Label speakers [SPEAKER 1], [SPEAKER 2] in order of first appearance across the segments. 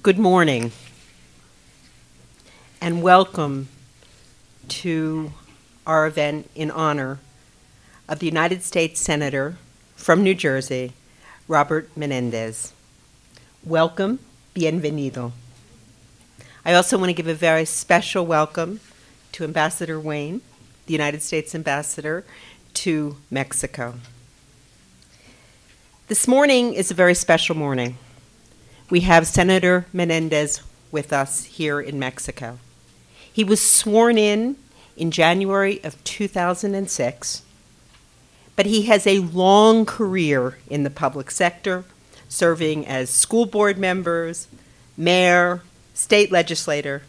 [SPEAKER 1] Good morning, and welcome to our event in honor of the United States Senator from New Jersey, Robert Menendez. Welcome, bienvenido. I also want to give a very special welcome to Ambassador Wayne, the United States Ambassador to Mexico. This morning is a very special morning. We have Senator Menendez with us here in Mexico. He was sworn in January of 2006, but he has a long career in the public sector, serving as school board members, mayor, state legislator,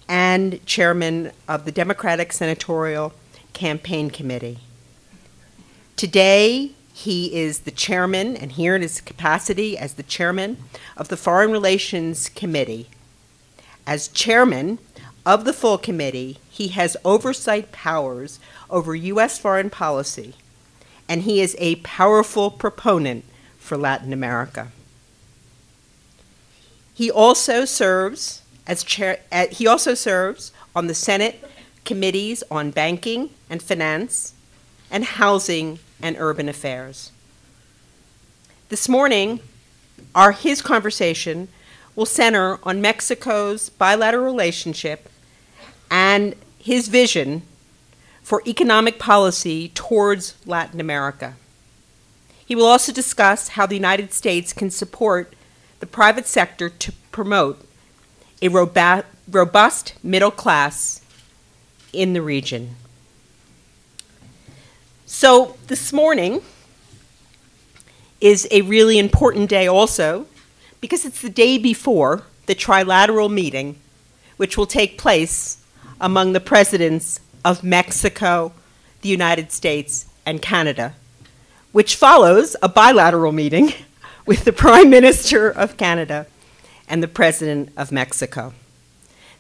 [SPEAKER 1] and chairman of the Democratic Senatorial Campaign Committee. Today, he is the chairman, and here in his capacity as the chairman of the Foreign Relations Committee. As chairman of the full committee, he has oversight powers over U.S. foreign policy, and he is a powerful proponent for Latin America. He also serves as on the Senate committees on banking and finance and housing and urban affairs. This morning, his conversation will center on Mexico's bilateral relationship and his vision for economic policy towards Latin America. He will also discuss how the United States can support the private sector to promote a robust middle class in the region. So this morning is a really important day also because it's the day before the trilateral meeting which will take place among the presidents of Mexico, the United States, and Canada, which follows a bilateral meeting with the Prime Minister of Canada and the President of Mexico.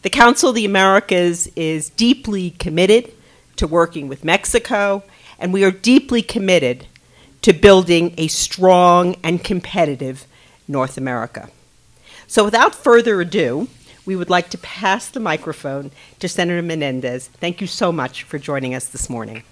[SPEAKER 1] The Council of the Americas is deeply committed to working with Mexico, and we are deeply committed to building a strong and competitive North America. So without further ado, we would like to pass the microphone to Senator Menendez. Thank you so much for joining us this morning.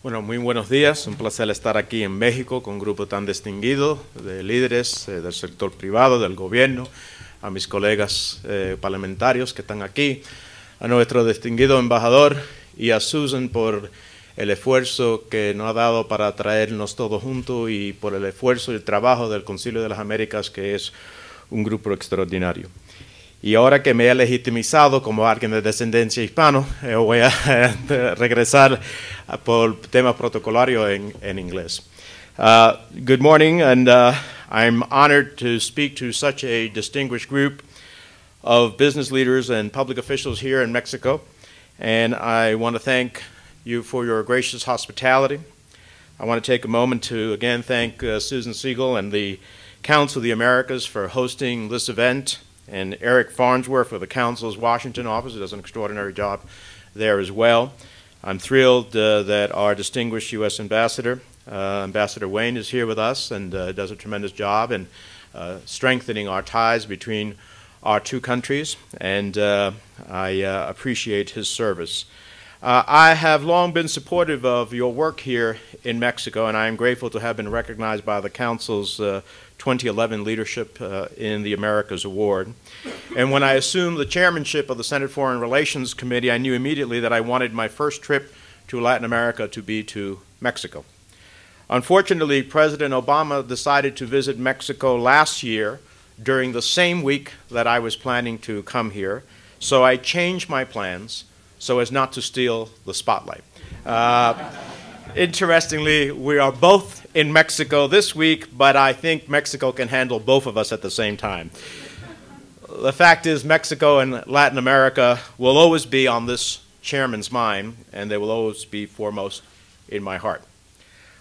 [SPEAKER 2] Bueno, muy buenos días. Un placer estar aquí en México con un grupo tan distinguido de líderes del sector privado, del gobierno, a mis colegas parlamentarios que están aquí, a nuestro distinguido embajador y a Susan por el esfuerzo que nos ha dado para traernos todos juntos y por el esfuerzo y el trabajo del Concilio de las Américas, que es un grupo extraordinario. Y ahora que me he legitimizado como alguien de descendencia hispano, voy a regresar por temas protocolarios en inglés. Good morning, and I'm honored to speak to such a distinguished group of business leaders and public officials here in Mexico, and I want to thank you for your gracious hospitality. I want to take a moment to again thank Susan Siegel and the Council of the Americas for hosting this event, and Eric Farnsworth for the Council's Washington office, who does an extraordinary job there as well. I'm thrilled that our distinguished U.S. Ambassador, Ambassador Wayne, is here with us and does a tremendous job in strengthening our ties between our two countries, and I appreciate his service. I have long been supportive of your work here in Mexico, and I am grateful to have been recognized by the Council's 2011 Leadership in the Americas Award. And when I assumed the chairmanship of the Senate Foreign Relations Committee, I knew immediately that I wanted my first trip to Latin America to be to Mexico. Unfortunately, President Obama decided to visit Mexico last year during the same week that I was planning to come here, so I changed my plans so as not to steal the spotlight. Interestingly, we are both in Mexico this week, but I think Mexico can handle both of us at the same time. The fact is, Mexico and Latin America will always be on this chairman's mind, and they will always be foremost in my heart.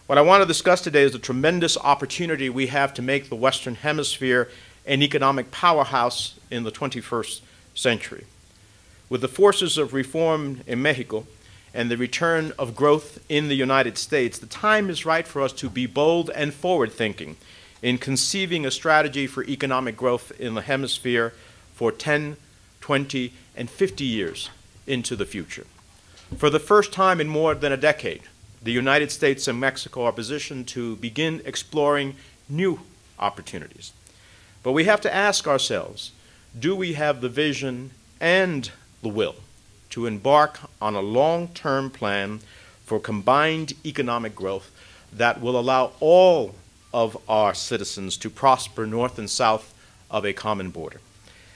[SPEAKER 2] What I want to discuss today is the tremendous opportunity we have to make the Western Hemisphere an economic powerhouse in the 21st century. With the forces of reform in Mexico and the return of growth in the United States, the time is right for us to be bold and forward-thinking in conceiving a strategy for economic growth in the hemisphere for 10, 20, and 50 years into the future. For the first time in more than a decade, the United States and Mexico are positioned to begin exploring new opportunities. But we have to ask ourselves, do we have the vision and the will to embark on a long-term plan for combined economic growth that will allow all of our citizens to prosper north and south of a common border?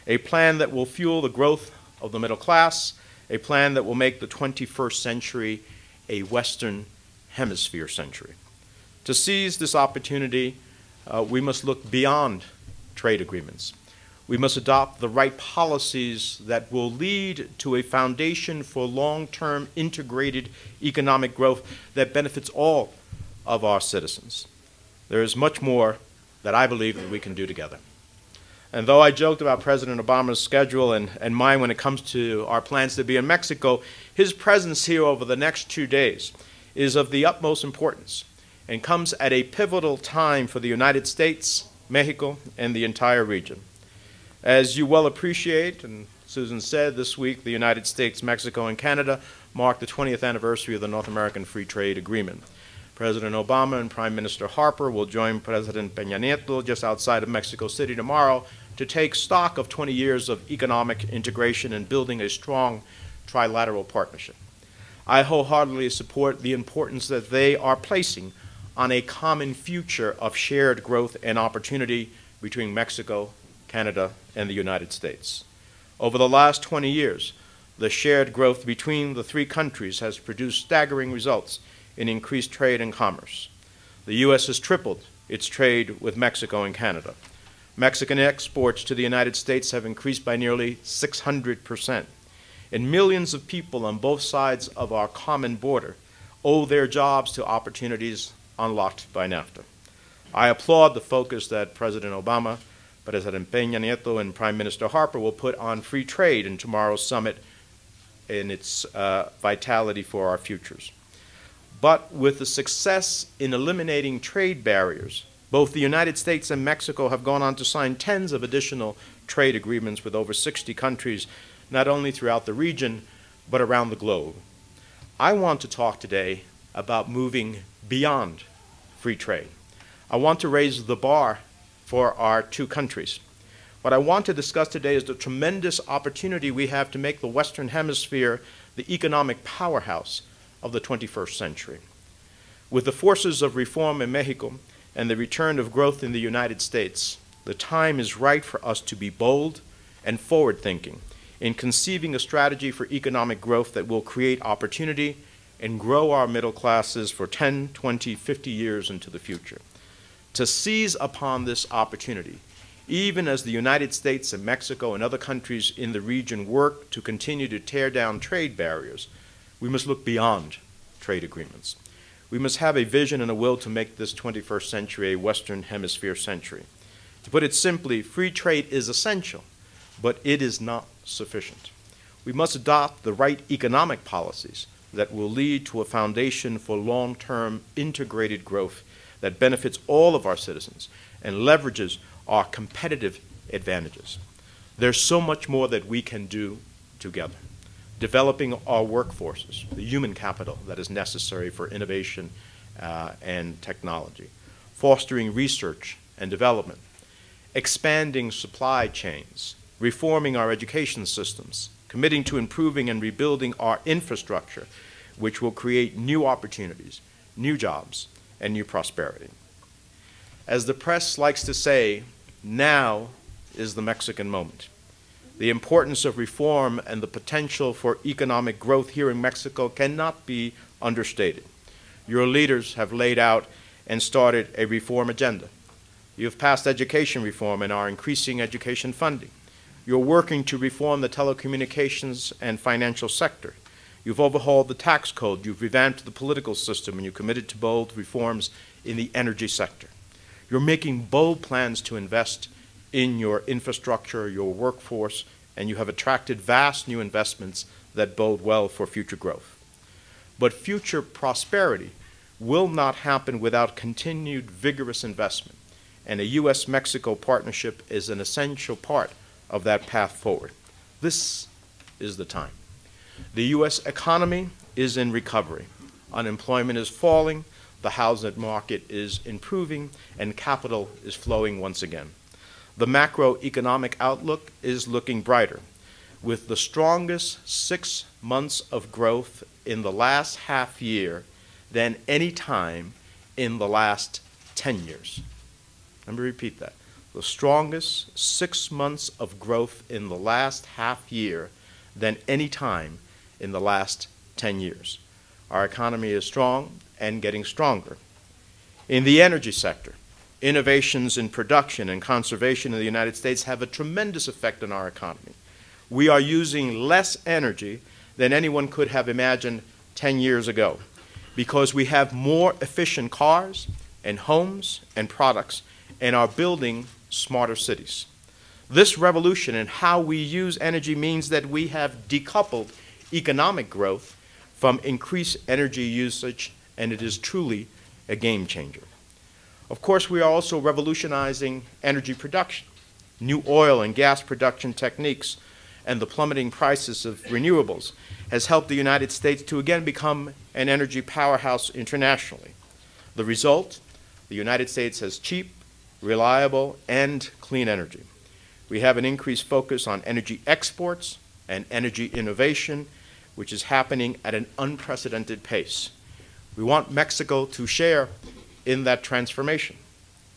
[SPEAKER 2] A plan that will fuel the growth of the middle class, a plan that will make the 21st century a Western Hemisphere century. To seize this opportunity, we must look beyond trade agreements. We must adopt the right policies that will lead to a foundation for long-term integrated economic growth that benefits all of our citizens. There is much more that I believe that we can do together. And though I joked about President Obama's schedule and mine when it comes to our plans to be in Mexico, his presence here over the next 2 days is of the utmost importance and comes at a pivotal time for the United States, Mexico, and the entire region. As you well appreciate, and Susan said, this week the United States, Mexico, and Canada mark the 20th anniversary of the North American Free Trade Agreement. President Obama and Prime Minister Harper will join President Peña Nieto just outside of Mexico City tomorrow to take stock of 20 years of economic integration and building a strong trilateral partnership. I wholeheartedly support the importance that they are placing on a common future of shared growth and opportunity between Mexico, Canada, and the United States. Over the last 20 years, the shared growth between the three countries has produced staggering results in increased trade and commerce. The U.S. has tripled its trade with Mexico and Canada. Mexican exports to the United States have increased by nearly 600%. And millions of people on both sides of our common border owe their jobs to opportunities unlocked by NAFTA. I applaud the focus that President Obama, President Peña Nieto, and Prime Minister Harper will put on free trade in tomorrow's summit and its vitality for our futures. But with the success in eliminating trade barriers, both the United States and Mexico have gone on to sign tens of additional trade agreements with over 60 countries, not only throughout the region, but around the globe. I want to talk today about moving beyond free trade. I want to raise the bar for our two countries. What I want to discuss today is the tremendous opportunity we have to make the Western Hemisphere the economic powerhouse of the 21st century. With the forces of reform in Mexico and the return of growth in the United States, the time is right for us to be bold and forward-thinking in conceiving a strategy for economic growth that will create opportunity and grow our middle classes for 10, 20, 50 years into the future. To seize upon this opportunity, even as the United States and Mexico and other countries in the region work to continue to tear down trade barriers, we must look beyond trade agreements. We must have a vision and a will to make this 21st century a Western Hemisphere century. To put it simply, free trade is essential, but it is not sufficient. We must adopt the right economic policies that will lead to a foundation for long-term integrated growth that benefits all of our citizens and leverages our competitive advantages. There's so much more that we can do together. Developing our workforces, the human capital that is necessary for innovation and technology, fostering research and development, expanding supply chains, reforming our education systems, committing to improving and rebuilding our infrastructure, which will create new opportunities, new jobs, and new prosperity. As the press likes to say, now is the Mexican moment. The importance of reform and the potential for economic growth here in Mexico cannot be understated. Your leaders have laid out and started a reform agenda. You have passed education reform and are increasing education funding. You're working to reform the telecommunications and financial sector. You've overhauled the tax code, you've revamped the political system, and you've committed to bold reforms in the energy sector. You're making bold plans to invest in your infrastructure, your workforce, and you have attracted vast new investments that bode well for future growth. But future prosperity will not happen without continued vigorous investment, and a U.S.-Mexico partnership is an essential part of that path forward. This is the time. The U.S. economy is in recovery. Unemployment is falling, the housing market is improving, and capital is flowing once again. The macroeconomic outlook is looking brighter, with the strongest 6 months of growth in the last half year than any time in the last 10 years. Let me repeat that. The strongest 6 months of growth in the last half year than any time in the last 10 years. Our economy is strong and getting stronger. In the energy sector, innovations in production and conservation in the United States have a tremendous effect on our economy. We are using less energy than anyone could have imagined 10 years ago because we have more efficient cars and homes and products and are building smarter cities. This revolution in how we use energy means that we have decoupled economic growth from increased energy usage, and it is truly a game changer. Of course, we are also revolutionizing energy production. New oil and gas production techniques and the plummeting prices of renewables has helped the United States to again become an energy powerhouse internationally. The result, the United States has cheap, reliable, and clean energy. We have an increased focus on energy exports and energy innovation, which is happening at an unprecedented pace. We want Mexico to share in that transformation.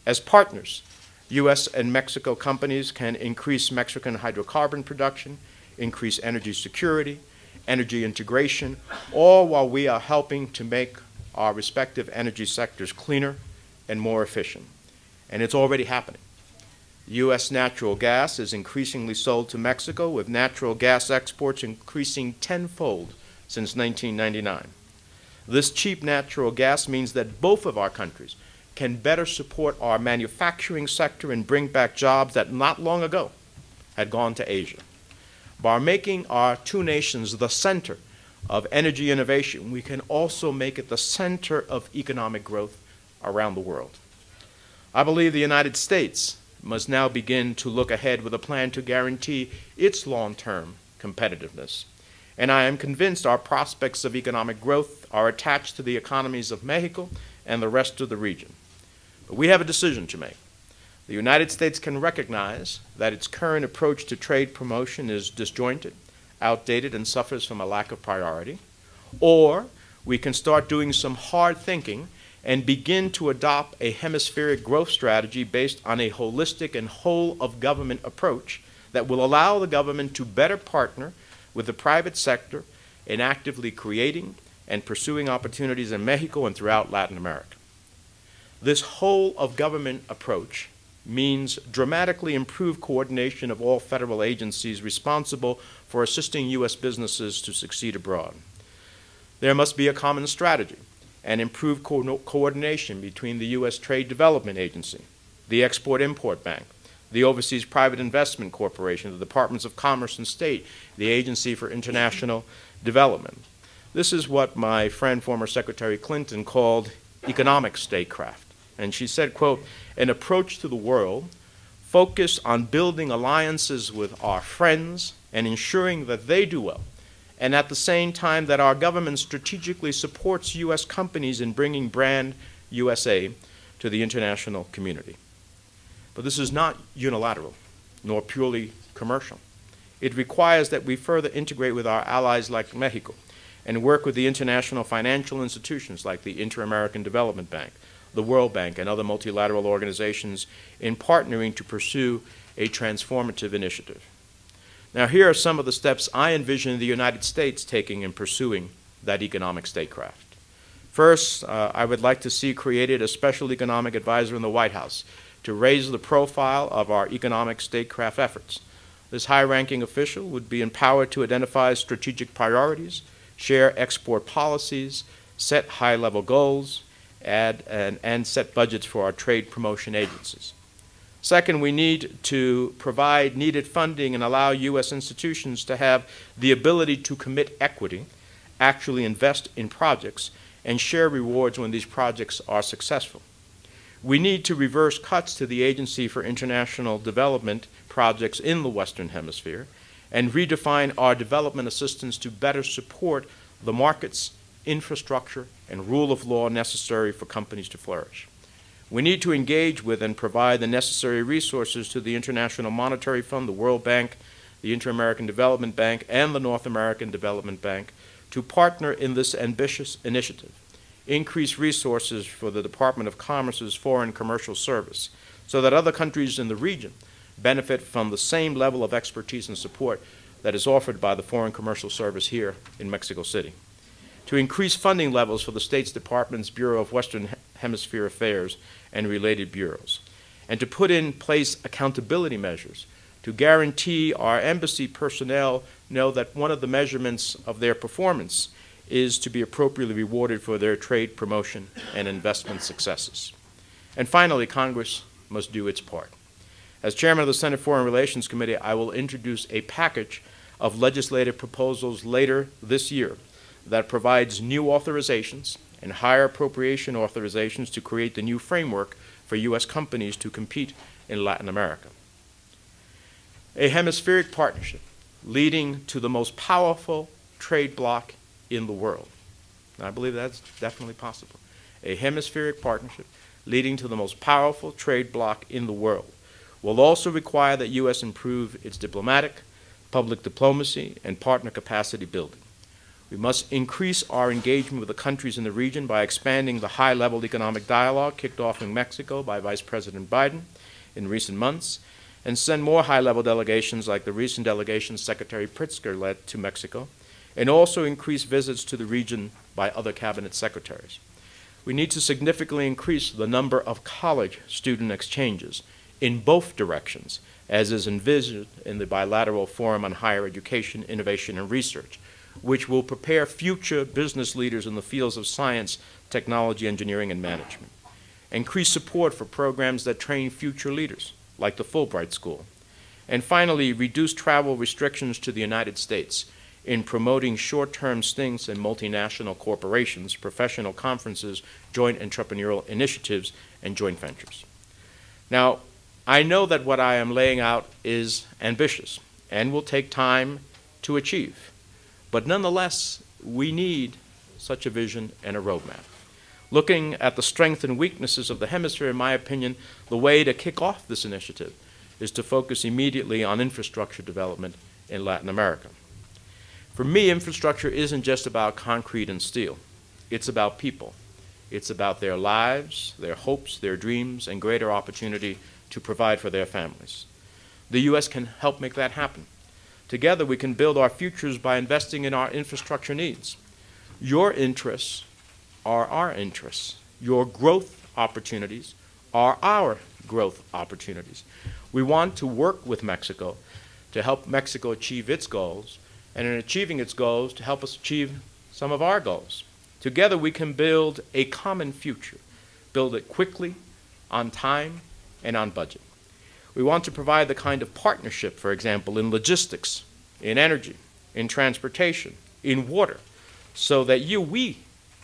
[SPEAKER 2] As partners, U.S. and Mexico companies can increase Mexican hydrocarbon production, increase energy security, energy integration, all while we are helping to make our respective energy sectors cleaner and more efficient. And it's already happening. U.S. natural gas is increasingly sold to Mexico, with natural gas exports increasing tenfold since 1999. This cheap natural gas means that both of our countries can better support our manufacturing sector and bring back jobs that not long ago had gone to Asia. By making our two nations the center of energy innovation, we can also make it the center of economic growth around the world. I believe the United States must now begin to look ahead with a plan to guarantee its long-term competitiveness. And I am convinced our prospects of economic growth are attached to the economies of Mexico and the rest of the region. But we have a decision to make. The United States can recognize that its current approach to trade promotion is disjointed, outdated, and suffers from a lack of priority. Or we can start doing some hard thinking and begin to adopt a hemispheric growth strategy based on a holistic and whole-of-government approach that will allow the government to better partner with the private sector in actively creating and pursuing opportunities in Mexico and throughout Latin America. This whole-of-government approach means dramatically improved coordination of all federal agencies responsible for assisting U.S. businesses to succeed abroad. There must be a common strategy and improved coordination between the U.S. Trade Development Agency, the Export-Import Bank, the Overseas Private Investment Corporation, the Departments of Commerce and State, the Agency for International Development. This is what my friend, former Secretary Clinton, called economic statecraft. And she said, quote, "An approach to the world focused on building alliances with our friends and ensuring that they do well, and at the same time that our government strategically supports U.S. companies in bringing brand USA to the international community." But this is not unilateral, nor purely commercial. It requires that we further integrate with our allies like Mexico and work with the international financial institutions like the Inter-American Development Bank, the World Bank, and other multilateral organizations in partnering to pursue a transformative initiative. Now, here are some of the steps I envision the United States taking in pursuing that economic statecraft. First, I would like to see created a special economic advisor in the White House to raise the profile of our economic statecraft efforts. This high-ranking official would be empowered to identify strategic priorities, share export policies, set high-level goals, and set budgets for our trade promotion agencies. Second, we need to provide needed funding and allow U.S. institutions to have the ability to commit equity actually invest in projects and share rewards when these projects are successful. We need to reverse cuts to the Agency for International Development projects in the Western Hemisphere and redefine our development assistance to better support the markets, infrastructure, and rule of law necessary for companies to flourish. We need to engage with and provide the necessary resources to the International Monetary Fund, the World Bank, the Inter-American Development Bank, and the North American Development Bank to partner in this ambitious initiative. Increase resources for the Department of Commerce's Foreign Commercial Service so that other countries in the region benefit from the same level of expertise and support that is offered by the Foreign Commercial Service here in Mexico City. To increase funding levels for the State's Department's Bureau of Western Hemisphere Affairs and related bureaus, and to put in place accountability measures to guarantee our embassy personnel know that one of the measurements of their performance is to be appropriately rewarded for their trade promotion and investment successes. And finally, Congress must do its part. As chairman of the Senate Foreign Relations Committee, I will introduce a package of legislative proposals later this year that provides new authorizations and higher appropriation authorizations to create the new framework for U.S. companies to compete in Latin America. A hemispheric partnership leading to the most powerful trade bloc in the world. And I believe that's definitely possible. A hemispheric partnership leading to the most powerful trade bloc in the world will also require that U.S. improve its diplomatic, public diplomacy, and partner capacity building. We must increase our engagement with the countries in the region by expanding the high-level economic dialogue kicked off in Mexico by Vice President Biden in recent months, and send more high-level delegations like the recent delegation Secretary Pritzker led to Mexico, and also increase visits to the region by other cabinet secretaries. We need to significantly increase the number of college student exchanges in both directions, as is envisioned in the Bilateral Forum on Higher Education, Innovation, and Research, which will prepare future business leaders in the fields of science, technology, engineering, and management. Increase support for programs that train future leaders, like the Fulbright School. And finally, reduce travel restrictions to the United States in promoting short-term stints in multinational corporations, professional conferences, joint entrepreneurial initiatives, and joint ventures. Now, I know that what I am laying out is ambitious and will take time to achieve, but nonetheless, we need such a vision and a roadmap. Looking at the strengths and weaknesses of the hemisphere, in my opinion, the way to kick off this initiative is to focus immediately on infrastructure development in Latin America. For me, infrastructure isn't just about concrete and steel. It's about people. It's about their lives, their hopes, their dreams, and greater opportunity to provide for their families. The U.S. can help make that happen. Together, we can build our futures by investing in our infrastructure needs. Your interests are our interests. Your growth opportunities are our growth opportunities. We want to work with Mexico to help Mexico achieve its goals, and in achieving its goals, to help us achieve some of our goals. Together, we can build a common future, build it quickly, on time, and on budget. We want to provide the kind of partnership, for example, in logistics, in energy, in transportation, in water, so that we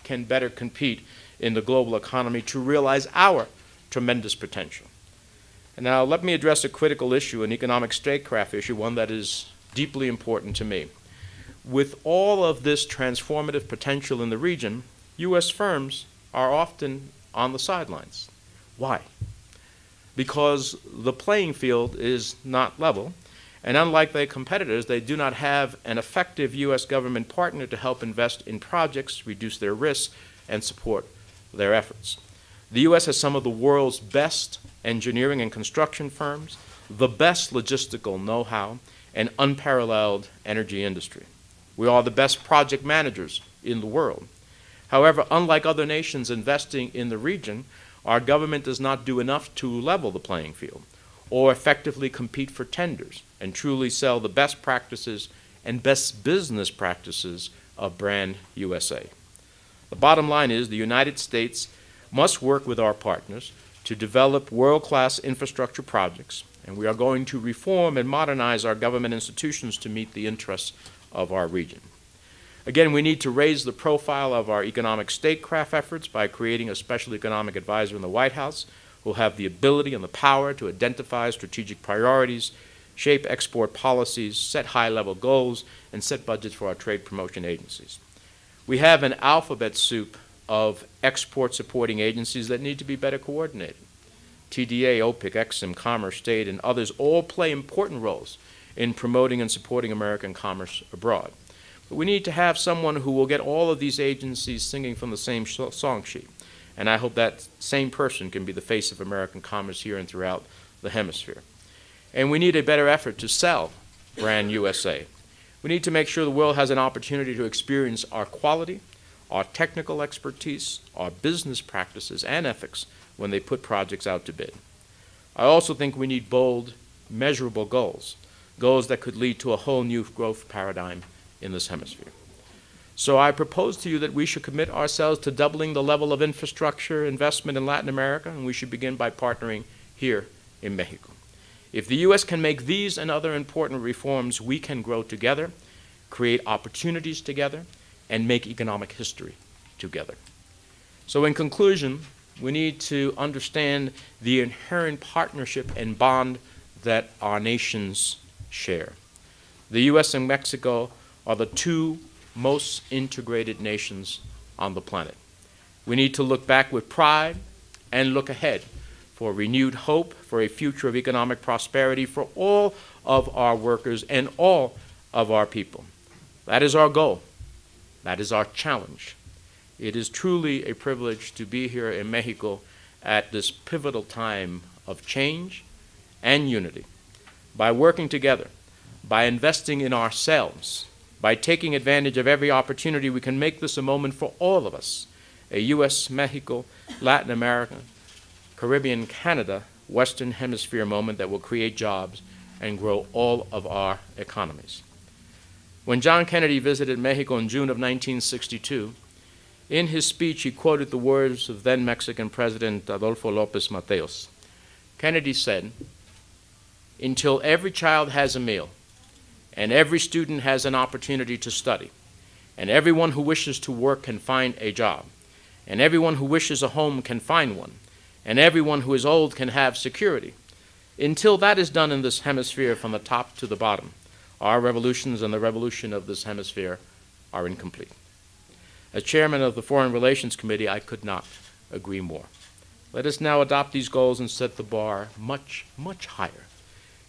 [SPEAKER 2] can better compete in the global economy to realize our tremendous potential. And now let me address a critical issue, an economic statecraft issue, one that is deeply important to me. With all of this transformative potential in the region, U.S. firms are often on the sidelines. Why? Because the playing field is not level, and unlike their competitors, they do not have an effective U.S. government partner to help invest in projects, reduce their risks, and support their efforts. The U.S. has some of the world's best engineering and construction firms, the best logistical know-how, and unparalleled energy industry. We are the best project managers in the world. However, unlike other nations investing in the region, our government does not do enough to level the playing field or effectively compete for tenders and truly sell the best practices and best business practices of brand USA. The bottom line is the United States must work with our partners to develop world-class infrastructure projects, and we are going to reform and modernize our government institutions to meet the interests of our region. Again, we need to raise the profile of our economic statecraft efforts by creating a special economic advisor in the White House who will have the ability and the power to identify strategic priorities, shape export policies, set high-level goals, and set budgets for our trade promotion agencies. We have an alphabet soup of export-supporting agencies that need to be better coordinated. TDA, OPIC, EXIM, Commerce, State, and others all play important roles in promoting and supporting American commerce abroad. But we need to have someone who will get all of these agencies singing from the same song sheet. And I hope that same person can be the face of American commerce here and throughout the hemisphere. And we need a better effort to sell brand USA. We need to make sure the world has an opportunity to experience our quality, our technical expertise, our business practices, and ethics when they put projects out to bid. I also think we need bold, measurable goals, goals that could lead to a whole new growth paradigm in this hemisphere. So I propose to you that we should commit ourselves to doubling the level of infrastructure investment in Latin America, and we should begin by partnering here in Mexico. If the U.S. can make these and other important reforms, we can grow together, create opportunities together, and make economic history together. So in conclusion, we need to understand the inherent partnership and bond that our nations share. The U.S. and Mexico are the two most integrated nations on the planet. We need to look back with pride and look ahead for renewed hope, for a future of economic prosperity for all of our workers and all of our people. That is our goal. That is our challenge. It is truly a privilege to be here in Mexico at this pivotal time of change and unity. By working together, by investing in ourselves, by taking advantage of every opportunity, we can make this a moment for all of us, a U.S., Mexico, Latin America, Caribbean, Canada, Western Hemisphere moment that will create jobs and grow all of our economies. When John Kennedy visited Mexico in June of 1962, in his speech he quoted the words of then Mexican President Adolfo López Mateos. Kennedy said, "Until every child has a meal, and every student has an opportunity to study, and everyone who wishes to work can find a job, and everyone who wishes a home can find one, and everyone who is old can have security. Until that is done in this hemisphere from the top to the bottom, our revolutions and the revolution of this hemisphere are incomplete." As chairman of the Foreign Relations Committee, I could not agree more. Let us now adopt these goals and set the bar much, much higher.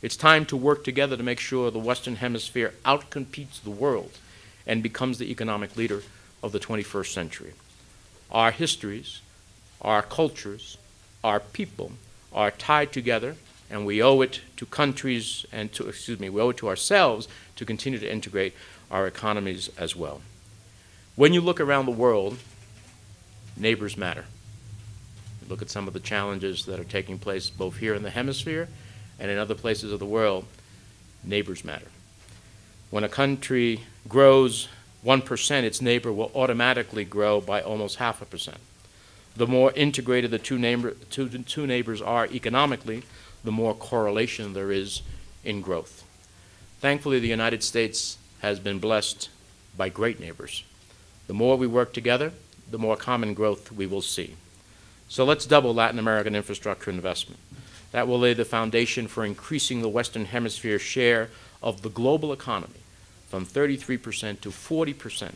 [SPEAKER 2] It's time to work together to make sure the Western Hemisphere outcompetes the world and becomes the economic leader of the 21st century. Our histories, our cultures, our people are tied together, and we owe it to countries and to, we owe it to ourselves to continue to integrate our economies as well. When you look around the world, neighbors matter. Look at some of the challenges that are taking place both here in the hemisphere and in other places of the world. Neighbors matter. When a country grows 1%, its neighbor will automatically grow by almost 0.5%. The more integrated the two neighbors are economically, the more correlation there is in growth. Thankfully, the United States has been blessed by great neighbors. The more we work together, the more common growth we will see. So let's double Latin American infrastructure investment. That will lay the foundation for increasing the Western Hemisphere share of the global economy from 33% to 40%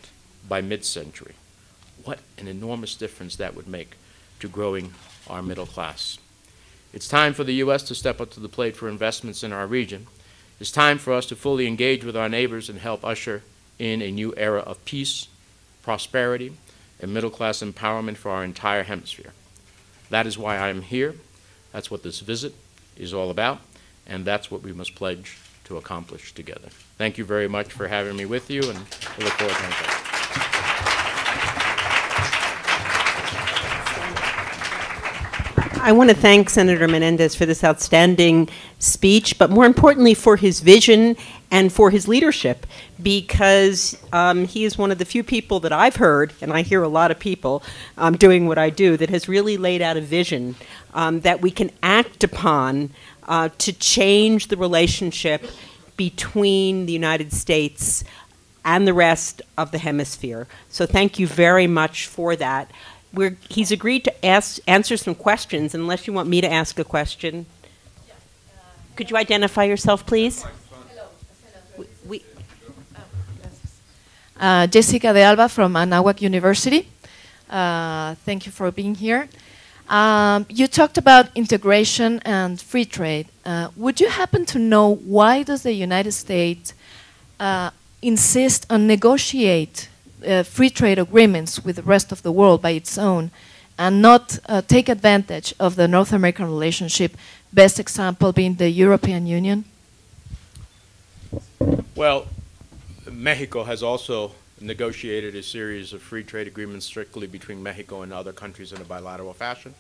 [SPEAKER 2] by mid-century. What an enormous difference that would make to growing our middle class. It's time for the U.S. to step up to the plate for investments in our region. It's time for us to fully engage with our neighbors and help usher in a new era of peace, prosperity, and middle-class empowerment for our entire hemisphere. That is why I am here. That's what this visit is all about, and that's what we must pledge to accomplish together. Thank you very much for having me with you, and I look forward to it.
[SPEAKER 1] I want to thank Senator Menendez for this outstanding speech, but more importantly for his vision and for his leadership, because he is one of the few people that I've heard, and I hear a lot of people doing what I do, that has really laid out a vision that we can act upon to change the relationship between the United States and the rest of the hemisphere. So thank you very much for that. He's agreed to answer some questions, unless you want me to ask a question. Could you identify yourself, please?
[SPEAKER 3] Jessica de Alba from Anáhuac University. Thank you for being here. You talked about integration and free trade. Would you happen to know why does the United States insist on negotiate free trade agreements with the rest of the world by its own and not take advantage of the North American relationship, best example being the European Union?
[SPEAKER 2] Well, Mexico has also negotiated a series of free trade agreements strictly between Mexico and other countries in a bilateral fashion.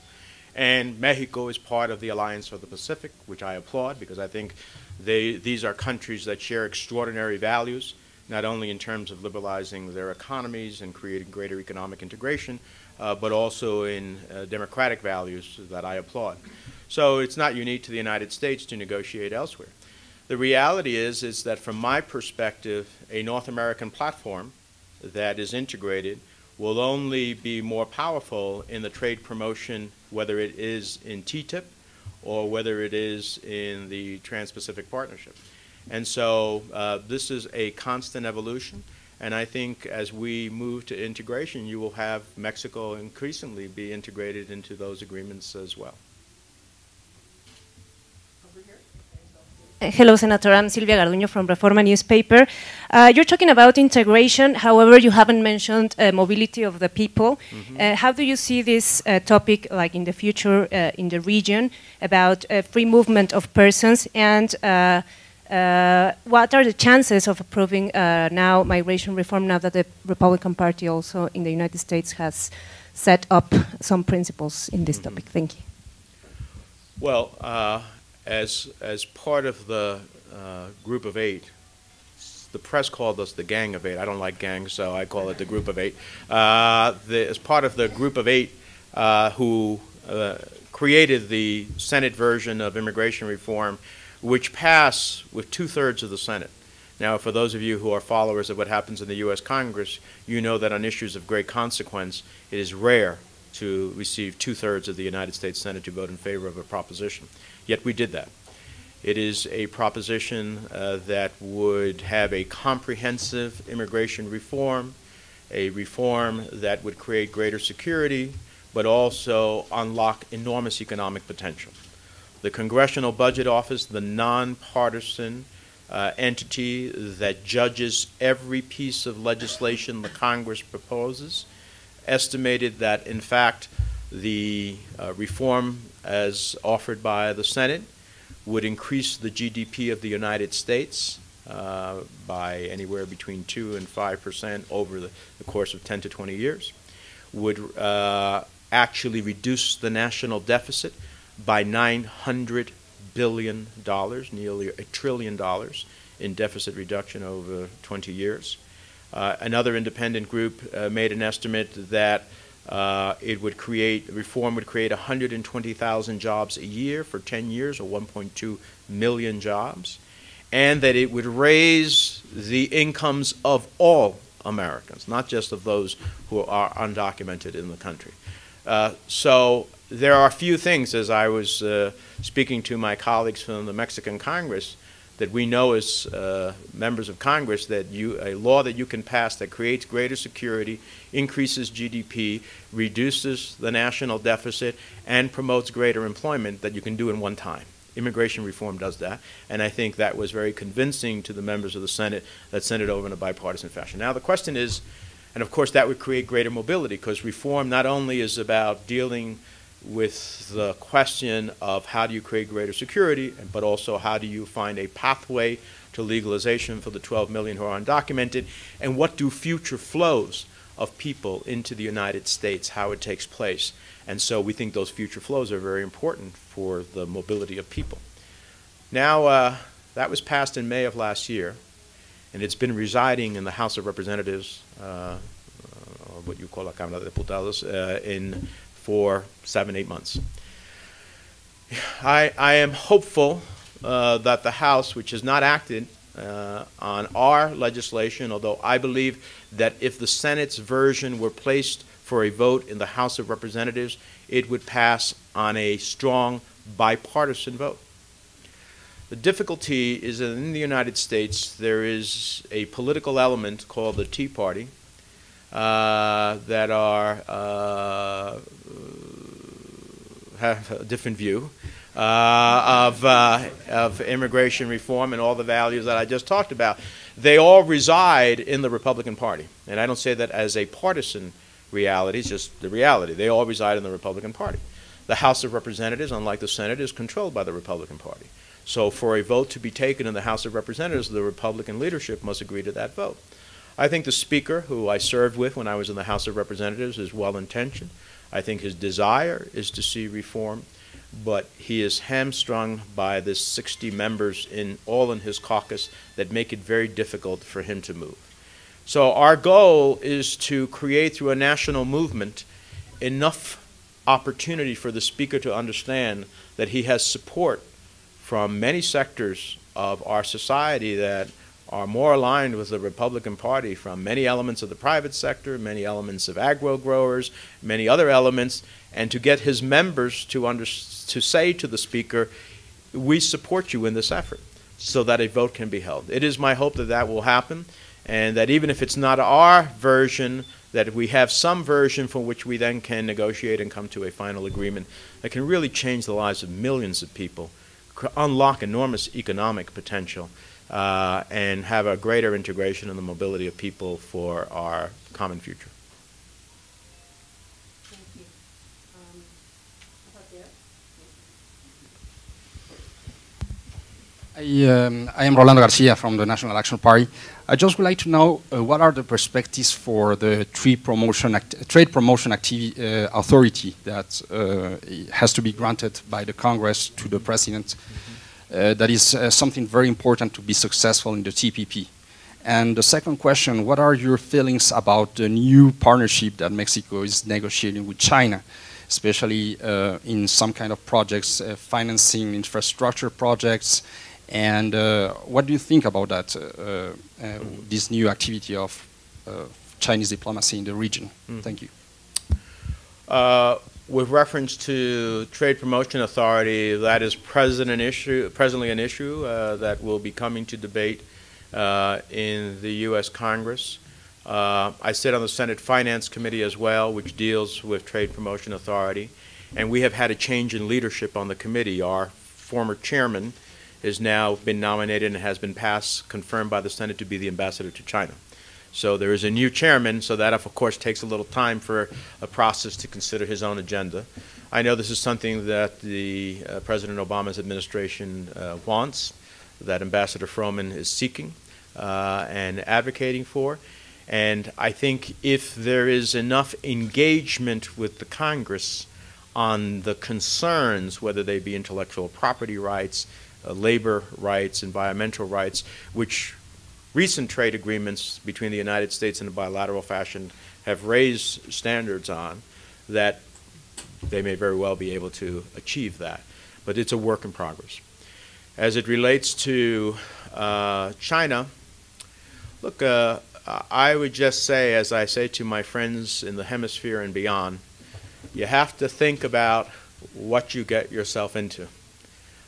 [SPEAKER 2] And Mexico is part of the Alliance of the Pacific, which I applaud because I think these are countries that share extraordinary values, not only in terms of liberalizing their economies and creating greater economic integration, but also in democratic values that I applaud. So it's not unique to the United States to negotiate elsewhere. The reality is that from my perspective, a North American platform that is integrated will only be more powerful in the trade promotion, whether it is in TTIP or whether it is in the Trans-Pacific Partnership. And so this is a constant evolution, and I think as we move to integration, you will have Mexico increasingly be integrated into those agreements as well.
[SPEAKER 4] Hello, Senator. I'm Silvia Garduño from Reforma newspaper. You're talking about integration. However, you haven't mentioned mobility of the people.
[SPEAKER 2] Mm-hmm.
[SPEAKER 4] How do you see this topic, like in the future, in the region, about free movement of persons, and what are the chances of approving now migration reform now that the Republican Party also in the United States has set up some principles in this topic? Thank you.
[SPEAKER 2] Well, as part of the Group of Eight, the press called us the Gang of Eight. I don't like gangs, so I call it the Group of Eight. As part of the Group of Eight who created the Senate version of immigration reform, which passed with 2/3 of the Senate. Now, for those of you who are followers of what happens in the U.S. Congress, you know that on issues of great consequence, it is rare to receive 2/3 of the United States Senate to vote in favor of a proposition. Yet we did that. It is a proposition that would have a comprehensive immigration reform, a reform that would create greater security, but also unlock enormous economic potential. The Congressional Budget Office, the nonpartisan entity that judges every piece of legislation the Congress proposes, estimated that, in fact, the reform as offered by the Senate would increase the GDP of the United States by anywhere between 2% and 5% over the course of 10 to 20 years, would actually reduce the national deficit by $900 billion, nearly $1 trillion in deficit reduction over 20 years. Another independent group made an estimate that reform would create 120,000 jobs a year for 10 years, or 1.2 million jobs, and that it would raise the incomes of all Americans, not just of those who are undocumented in the country. So there are a few things, as I was speaking to my colleagues from the Mexican Congress, that we know as members of Congress, that a law that you can pass that creates greater security, increases GDP, reduces the national deficit, and promotes greater employment, that you can do in one time. Immigration reform does that, and I think that was very convincing to the members of the Senate that sent it over in a bipartisan fashion. Now the question is, and of course that would create greater mobility, because reform not only is about dealing with the question of how do you create greater security, but also how do you find a pathway to legalization for the 12 million who are undocumented, and what do future flows of people into the United States, how it takes place. And so we think those future flows are very important for the mobility of people. Now, that was passed in May of last year, and it's been residing in the House of Representatives, what you call la Cámara de Diputados, for 7-8 months. I am hopeful that the House, which has not acted on our legislation, although I believe that if the Senate's version were placed for a vote in the House of Representatives, it would pass on a strong bipartisan vote. The difficulty is that in the United States there is a political element called the Tea Party that have a different view of immigration reform and all the values that I just talked about. They all reside in the Republican Party. And I don't say that as a partisan reality, it's just the reality. They all reside in the Republican Party. The House of Representatives, unlike the Senate, is controlled by the Republican Party. So for a vote to be taken in the House of Representatives, the Republican leadership must agree to that vote. I think the Speaker, who I served with when I was in the House of Representatives, is well-intentioned. I think his desire is to see reform, but he is hamstrung by the 60 members all in his caucus that make it very difficult for him to move. So our goal is to create, through a national movement, enough opportunity for the Speaker to understand that he has support from many sectors of our society that are more aligned with the Republican Party, from many elements of the private sector, many elements of agro growers, many other elements, and to get his members to say to the Speaker, we support you in this effort, so that a vote can be held. It is my hope that that will happen, and that even if it's not our version, that we have some version for which we then can negotiate and come to a final agreement that can really change the lives of millions of people, unlock enormous economic potential, and have a greater integration in the mobility of people for our common future.
[SPEAKER 5] Thank you. How about there?
[SPEAKER 6] I am Rolando Garcia from the National Action Party. I just would like to know what are the perspectives for the trade promotion authority that has to be granted by the Congress to the President. That is something very important to be successful in the TPP. And the second question, what are your feelings about the new partnership that Mexico is negotiating with China, especially in some kind of projects, financing infrastructure projects, and what do you think about that, this new activity of Chinese diplomacy in the region? Thank you.
[SPEAKER 2] With reference to Trade Promotion Authority, that is presently an issue that will be coming to debate in the U.S. Congress. I sit on the Senate Finance Committee as well, which deals with Trade Promotion Authority, and we have had a change in leadership on the committee. Our former chairman has now been nominated and has been confirmed by the Senate to be the ambassador to China. So there is a new chairman, so that of course takes a little time for a process to consider his own agenda. I know this is something that the President Obama's administration wants, that Ambassador Froman is seeking and advocating for. And I think if there is enough engagement with the Congress on the concerns, whether they be intellectual property rights, labor rights, environmental rights, which recent trade agreements between the United States in a bilateral fashion have raised standards on, that they may very well be able to achieve that. But it's a work in progress. As it relates to China, look, I would just say, as I say to my friends in the hemisphere and beyond, you have to think about what you get yourself into.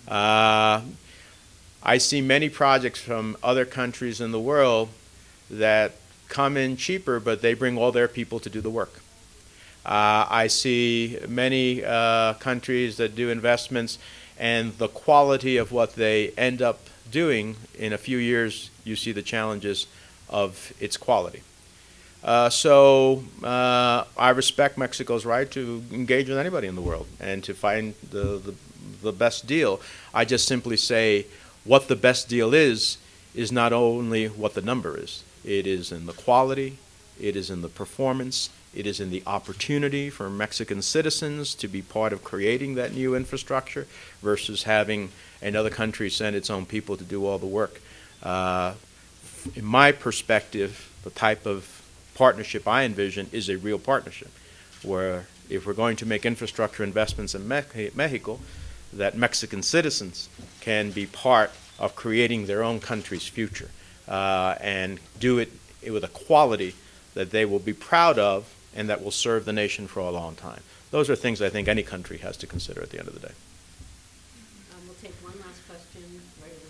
[SPEAKER 2] I see many projects from other countries in the world that come in cheaper, but they bring all their people to do the work. I see many countries that do investments, and the quality of what they end up doing, in a few years, you see the challenges of its quality. So I respect Mexico's right to engage with anybody in the world and to find the best deal. I just simply say, what the best deal is not only what the number is. It is in the quality, it is in the performance, it is in the opportunity for Mexican citizens to be part of creating that new infrastructure versus having another country send its own people to do all the work. In my perspective, the type of partnership I envision is a real partnership, where if we're going to make infrastructure investments in Mexico, that Mexican citizens can be part of creating their own country's future and do it with a quality that they will be proud of and that will serve the nation for a long time. Those are things I think any country has to consider at the end of the day.
[SPEAKER 1] We'll take one last question right over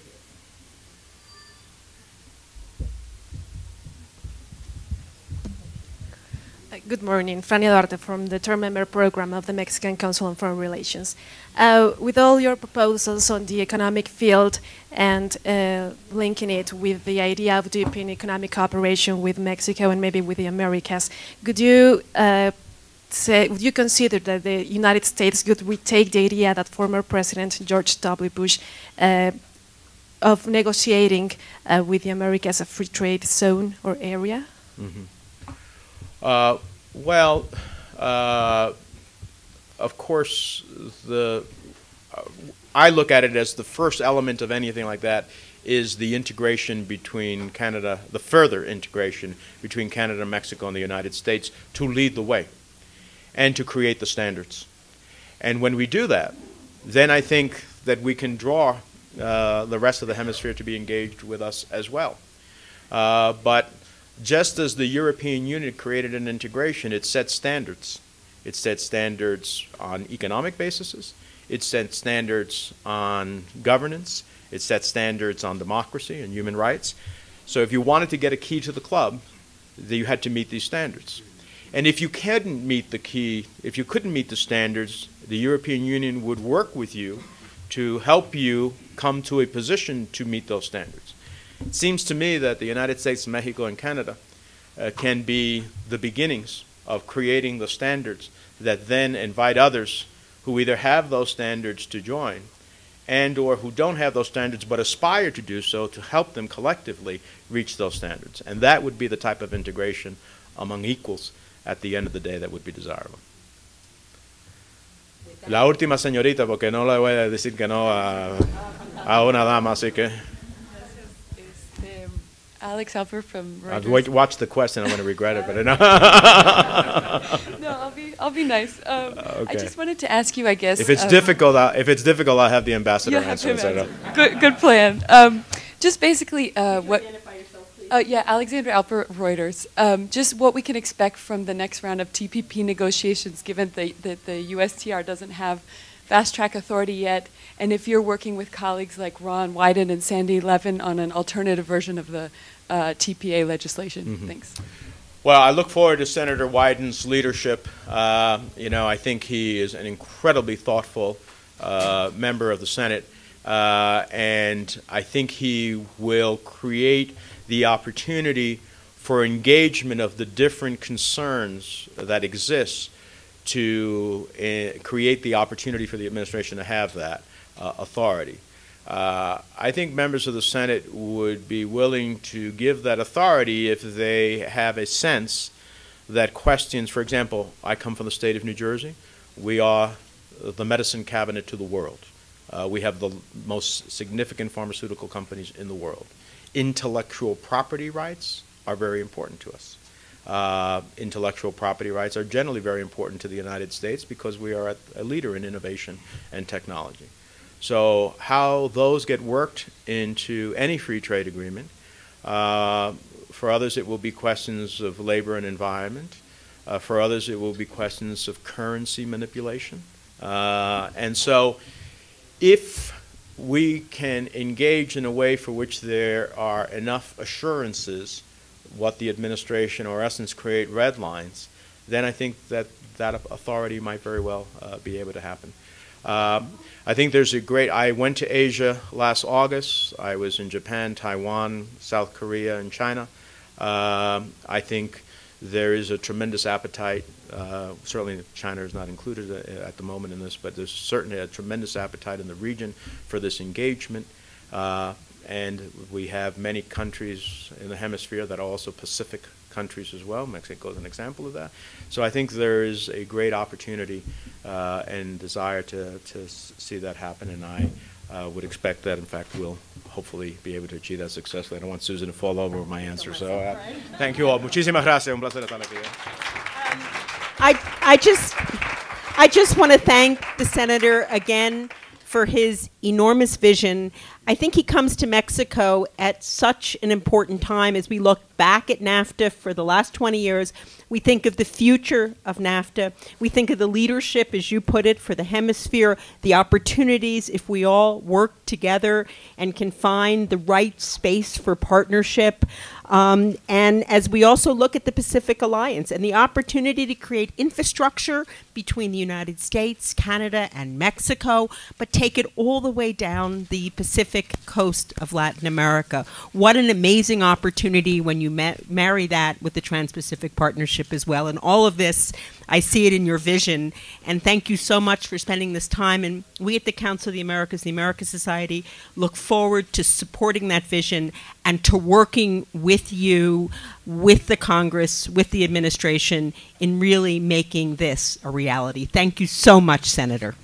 [SPEAKER 1] here.
[SPEAKER 7] Good morning, Frania Duarte from the term member program of the Mexican Council on Foreign Relations. With all your proposals on the economic field and linking it with the idea of deepening economic cooperation with Mexico and maybe with the Americas, would you consider that the United States could retake the idea that former President George W. Bush of negotiating with the Americas a free trade zone or area?
[SPEAKER 2] Mm-hmm. Of course, I look at it as the first element of anything like that is the integration between Canada, the further integration between Canada, Mexico, and the United States to lead the way and to create the standards. And when we do that, then I think that we can draw the rest of the hemisphere to be engaged with us as well. But just as the European Union created an integration, it set standards. It set standards on economic bases. It set standards on governance. It set standards on democracy and human rights. So if you wanted to get a key to the club, you had to meet these standards. And if you couldn't meet the standards, the European Union would work with you to help you come to a position to meet those standards. It seems to me that the United States, Mexico, and Canada can be the beginnings of creating the standards that then invite others who either have those standards to join and or who don't have those standards but aspire to do so to help them collectively reach those standards. And that would be the type of integration among equals at the end of the day that would be desirable. La última señorita, porque no le voy a decir que no a una dama, así que...
[SPEAKER 8] Alex Alper from Reuters.
[SPEAKER 2] I'll watch the question. I'm going to regret it, but no.
[SPEAKER 8] No, I'll be nice.
[SPEAKER 2] Okay.
[SPEAKER 8] I just wanted to ask you, I guess.
[SPEAKER 2] If it's difficult, I'll have the ambassador answer.
[SPEAKER 8] Good plan. Just basically, what? Yeah, Alexandra Alper, Reuters. Just what we can expect from the next round of TPP negotiations, given that the USTR doesn't have fast-track authority yet, and if you're working with colleagues like Ron Wyden and Sandy Levin on an alternative version of the TPA legislation. Mm-hmm. Thanks.
[SPEAKER 2] Well, I look forward to Senator Wyden's leadership. I think he is an incredibly thoughtful member of the Senate, and I think he will create the opportunity for engagement of the different concerns that exist to create the opportunity for the administration to have that authority. I think members of the Senate would be willing to give that authority if they have a sense that questions, for example, I come from the state of New Jersey. We are the medicine cabinet to the world. We have the most significant pharmaceutical companies in the world. Intellectual property rights are very important to us. Intellectual property rights are generally very important to the United States because we are a leader in innovation and technology. So how those get worked into any free trade agreement, for others it will be questions of labor and environment. For others it will be questions of currency manipulation. And so if we can engage in a way for which there are enough assurances what the administration or essence create red lines, then I think that authority might very well be able to happen. I think there's I went to Asia last August. I was in Japan, Taiwan, South Korea, and China. I think there is a tremendous appetite. Certainly China is not included at the moment in this, but there's certainly a tremendous appetite in the region for this engagement. And we have many countries in the hemisphere that are also Pacific countries as well. Mexico is an example of that. So I think there is a great opportunity and desire to see that happen, and I would expect that, in fact, we'll hopefully be able to achieve that successfully. I don't want Susan to fall over with my answer, so thank you all. Muchísimas gracias. Un placer estar aquí.
[SPEAKER 1] I just want to thank the senator again for his enormous vision. I think he comes to Mexico at such an important time as we look back at NAFTA for the last 20 years. We think of the future of NAFTA. We think of the leadership, as you put it, for the hemisphere, the opportunities if we all work together and can find the right space for partnership. And as we also look at the Pacific Alliance and the opportunity to create infrastructure between the United States, Canada, and Mexico, but take it all the way down the Pacific coast of Latin America. What an amazing opportunity when you marry that with the Trans-Pacific Partnership as well. And all of this, I see it in your vision. And thank you so much for spending this time. And we at the Council of the Americas, the America Society, look forward to supporting that vision and to working with you, with the Congress, with the administration in really making this a reality. Thank you so much, Senator.